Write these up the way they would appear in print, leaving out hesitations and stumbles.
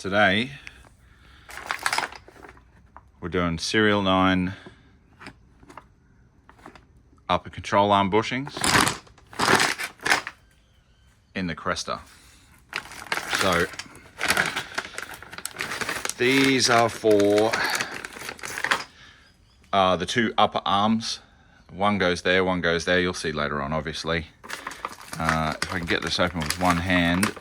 Today we're doing Serial 9 upper control arm bushings in the Cresta. So these are for the two upper arms. One goes there, one goes there. You'll see later on, obviously. If I can get this open with one hand.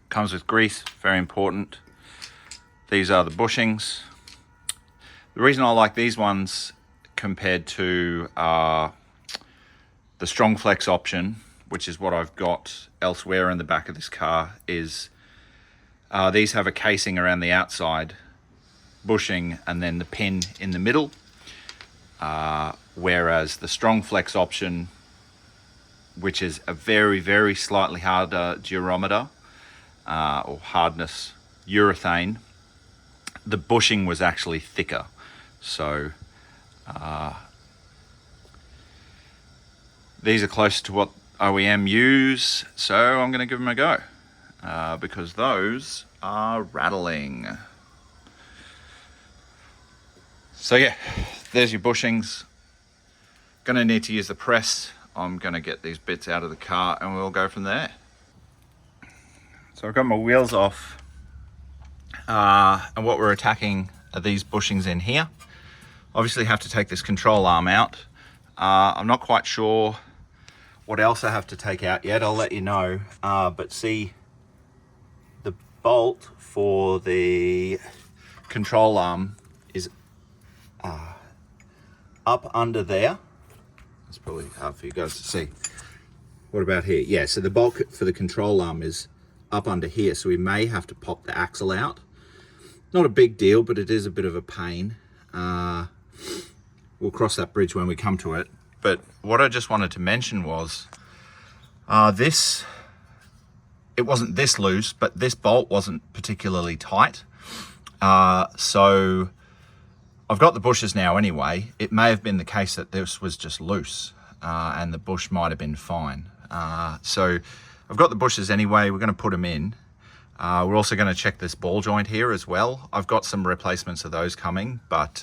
Comes with grease, very important. These are the bushings. The reason I like these ones compared to the strong flex option, which is what I've got elsewhere in the back of this car, is these have a casing around the outside, bushing, and then the pin in the middle, whereas the strong flex option, which is a very, very slightly harder durometer, or hardness urethane, the bushing was actually thicker. So these are close to what OEM use, so I'm going to give them a go because those are rattling. So yeah, there's your bushings. Going to need to use the press. I'm going to get these bits out of the car and we'll go from there. So I've got my wheels off, and what we're attacking are these bushings in here. Obviously have to take this control arm out. I'm not quite sure what else I have to take out yet. I'll let you know, but see, the bolt for the control arm is up under there. It's probably hard for you guys to see. What about here? Yeah, so the bolt for the control arm is up under here, so we may have to pop the axle out. Not a big deal, but it is a bit of a pain. We'll cross that bridge when we come to it. But what I just wanted to mention was it wasn't this loose, but this bolt wasn't particularly tight. So I've got the bushes now anyway. It may have been the case that this was just loose and the bush might have been fine. So I've got the bushes anyway. We're going to put them in. We're also going to check this ball joint here as well. I've got some replacements of those coming, but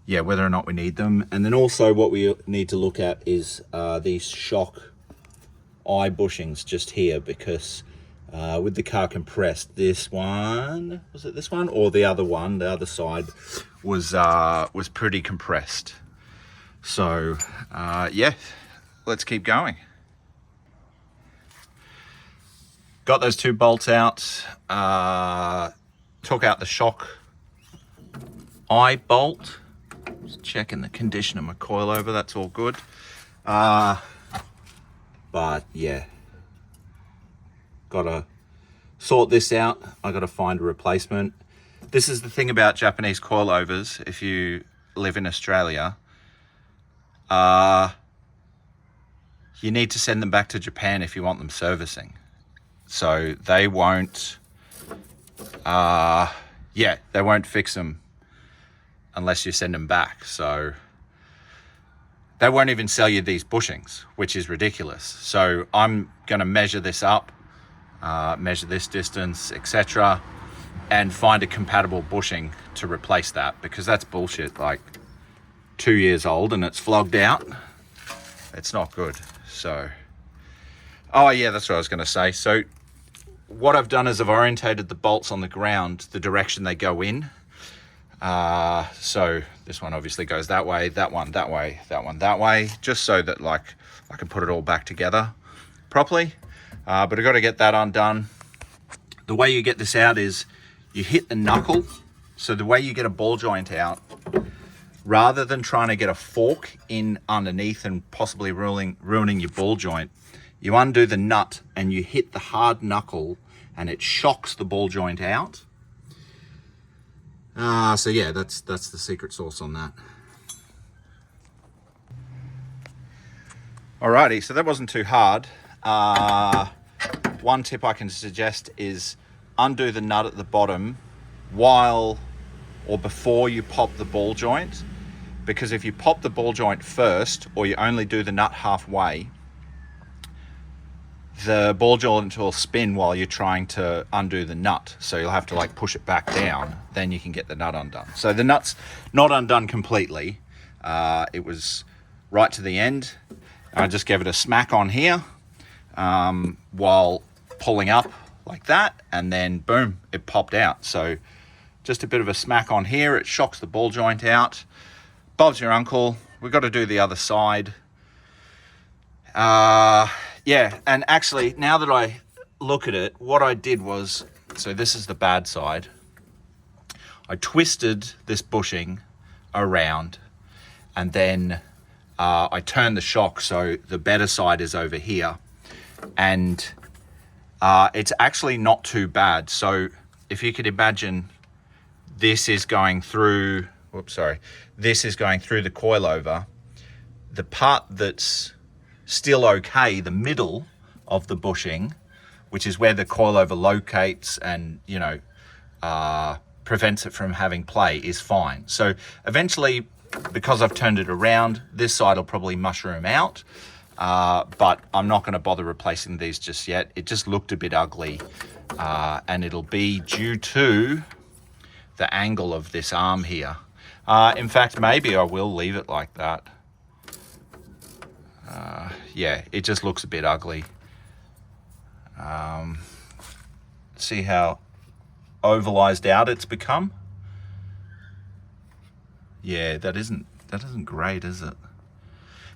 yeah, whether or not we need them. And then also what we need to look at is these shock eye bushings just here, because with the car compressed, this one, was it this one or the other one, the other side was pretty compressed. So yeah, let's keep going. Got those two bolts out, took out the shock eye bolt. Just checking the condition of my coilover, that's all good. But yeah, gotta sort this out. I gotta find a replacement. This is the thing about Japanese coilovers. If you live in Australia, you need to send them back to Japan if you want them servicing. So they won't, yeah, they won't fix them unless you send them back. So they won't even sell you these bushings, which is ridiculous. So I'm going to measure this up, measure this distance, etc., and find a compatible bushing to replace that, because that's bullshit. Like 2 years old and it's flogged out. It's not good. So, oh yeah, that's what I was going to say. So what I've done is I've orientated the bolts on the ground the direction they go in. So this one obviously goes that way, that one that way, that one that way, just so that like I can put it all back together properly. But I've got to get that undone. The way you get this out is you hit the knuckle. So the way you get a ball joint out, rather than trying to get a fork in underneath and possibly ruining your ball joint, you undo the nut and you hit the hard knuckle and it shocks the ball joint out. So yeah, that's the secret sauce on that. Alrighty, so that wasn't too hard. One tip I can suggest is undo the nut at the bottom while or before you pop the ball joint, because if you pop the ball joint first, or you only do the nut halfway, the ball joint will spin while you're trying to undo the nut. So you'll have to like push it back down, then you can get the nut undone. So the nut's not undone completely. It was right to the end. I just gave it a smack on here while pulling up like that, and then boom, it popped out. So just a bit of a smack on here, it shocks the ball joint out. Bob's your uncle. We've got to do the other side. Yeah, and actually, now that I look at it, what I did was, so this is the bad side. I twisted this bushing around, and then I turned the shock so the better side is over here. And it's actually not too bad. So if you could imagine, this is going through, this is going through the coilover. The part that's still okay, the middle of the bushing, which is where the coilover locates and, you know, prevents it from having play, is fine. So eventually, because I've turned it around, this side will probably mushroom out, but I'm not going to bother replacing these just yet. It just looked a bit ugly, and it'll be due to the angle of this arm here. In fact, maybe I will leave it like that. Yeah, it just looks a bit ugly. See how ovalized out it's become? Yeah, that isn't great, is it?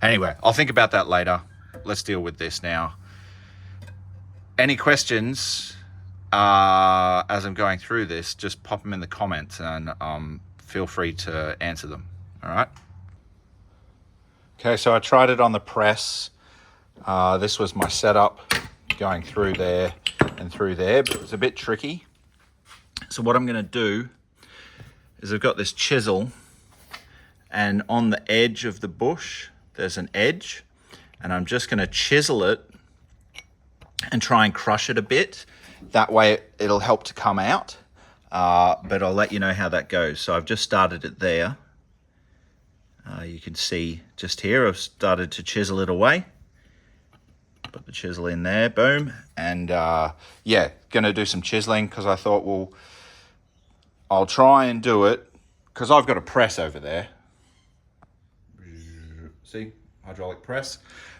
Anyway, I'll think about that later. Let's deal with this now. Any questions as I'm going through this, just pop them in the comments, and feel free to answer them. All right. Okay, so I tried it on the press. This was my setup, going through there and through there, but it was a bit tricky. So what I'm going to do is I've got this chisel, and on the edge of the bush there's an edge, and I'm just going to chisel it and try and crush it a bit. That way it'll help to come out, but I'll let you know how that goes. So I've just started it there. You can see just here I've started to chisel it away. Put the chisel in there, boom. And yeah, gonna do some chiseling, because I thought, well, I'll try and do it, because I've got a press over there. See, hydraulic press.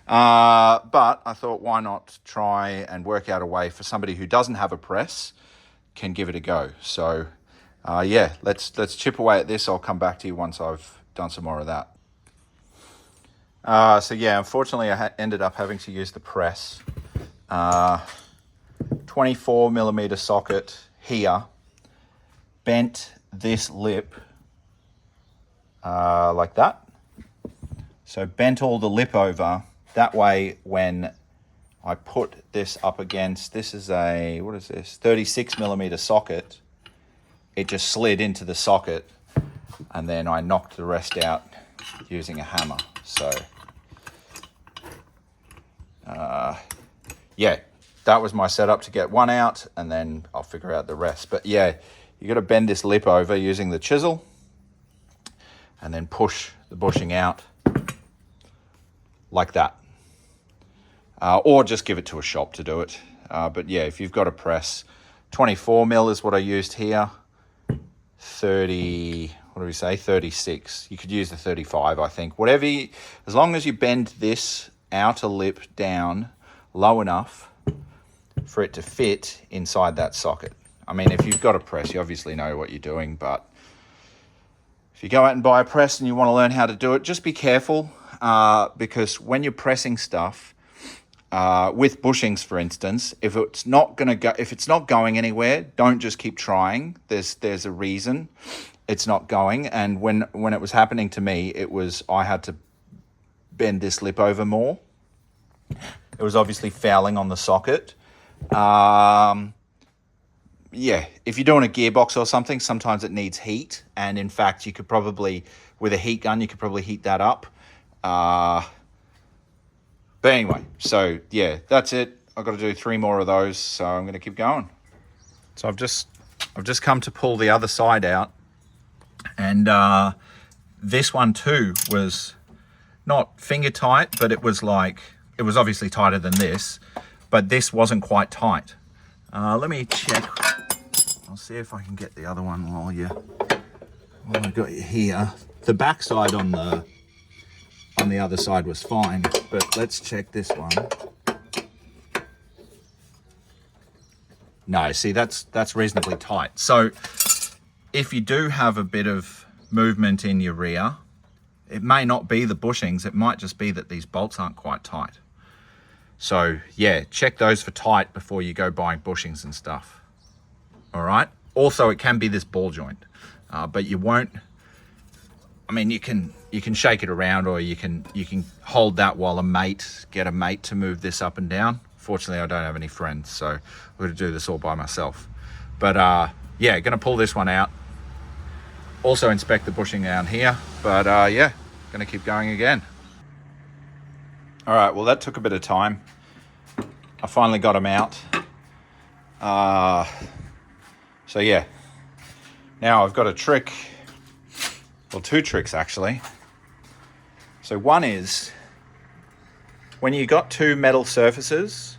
But I thought, why not try and work out a way for somebody who doesn't have a press can give it a go. So yeah, let's chip away at this. I'll come back to you once I've done some more of that. So yeah, unfortunately I ended up having to use the press. 24mm socket here, bent this lip like that. So bent all the lip over. That way when I put this up against, this is a, what is this, 36mm socket, it just slid into the socket, and then I knocked the rest out using a hammer. So yeah, that was my setup to get one out, and then I'll figure out the rest. But yeah, you got to bend this lip over using the chisel, and then push the bushing out like that. Or just give it to a shop to do it. But yeah, if you've got a press, 24mm is what I used here. 30, what do we say, 36. You could use the 35, I think. Whatever you, as long as you bend this outer lip down low enough for it to fit inside that socket. I mean, if you've got a press, you obviously know what you're doing, but if you go out and buy a press and you want to learn how to do it, just be careful, because when you're pressing stuff, with bushings, for instance, if it's not going anywhere, don't just keep trying. There's a reason it's not going. And when it was happening to me, it was, I had to bend this lip over more. It was obviously fouling on the socket. Yeah, if you're doing a gearbox or something, sometimes it needs heat. And in fact, you could probably, with a heat gun, you could probably heat that up. But anyway, so yeah, that's it. I've got to do 3 more of those, so I'm going to keep going. So I've just come to pull the other side out, and this one too was not finger tight, but it was obviously tighter than this, but this wasn't quite tight. Let me check. I'll see if I can get the other one while I've got you here. The back side on the other side was fine, but let's check this one. No, see, that's reasonably tight. So if you do have a bit of movement in your rear, it may not be the bushings, it might just be that these bolts aren't quite tight. So yeah, check those for tight before you go buying bushings and stuff. All right. Also, it can be this ball joint, but you won't. I mean, you can shake it around, or you can hold that while get a mate to move this up and down. Fortunately, I don't have any friends, so I'm going to do this all by myself. But yeah, going to pull this one out. Also inspect the bushing down here, but yeah, going to keep going again. All right, well, that took a bit of time. I finally got them out. So yeah, now I've got a trick, well, two tricks actually. So one is, when you got two metal surfaces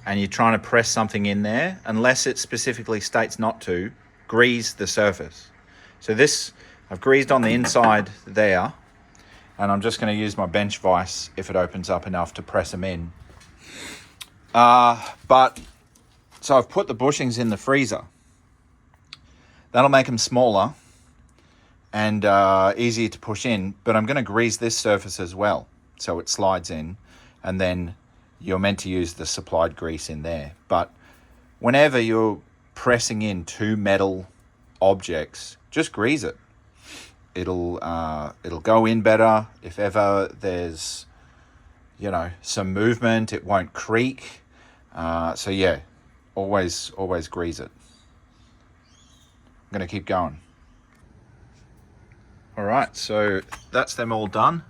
and you're trying to press something in there, unless it specifically states not to, grease the surface. So this, I've greased on the inside there, and I'm just going to use my bench vise if it opens up enough to press them in. So I've put the bushings in the freezer. That'll make them smaller and easier to push in, but I'm going to grease this surface as well so it slides in, and then you're meant to use the supplied grease in there. But whenever you're pressing in two metal objects, just grease it. It'll go in better. If ever there's, you know, some movement, it won't creak. So yeah, always grease it. I'm going to keep going. All right, so that's them all done.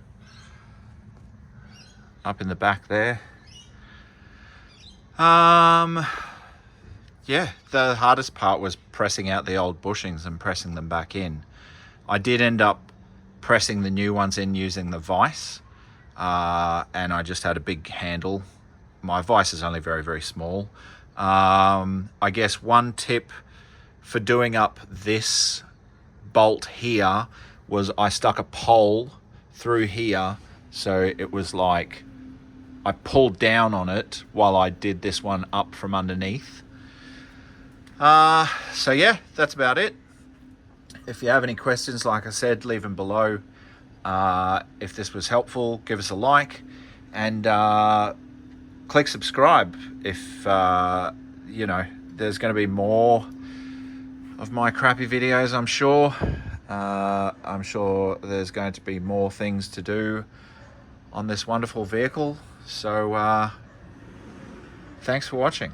Up in the back there. Yeah, the hardest part was pressing out the old bushings and pressing them back in. I did end up pressing the new ones in using the vise, and I just had a big handle. My vise is only very, very small. I guess one tip for doing up this bolt here was I stuck a pole through here, so it was like I pulled down on it while I did this one up from underneath. So yeah, that's about it. If you have any questions, like I said, leave them below. If this was helpful, give us a like, and click subscribe if you know, there's going to be more of my crappy videos. I'm sure there's going to be more things to do on this wonderful vehicle. So thanks for watching.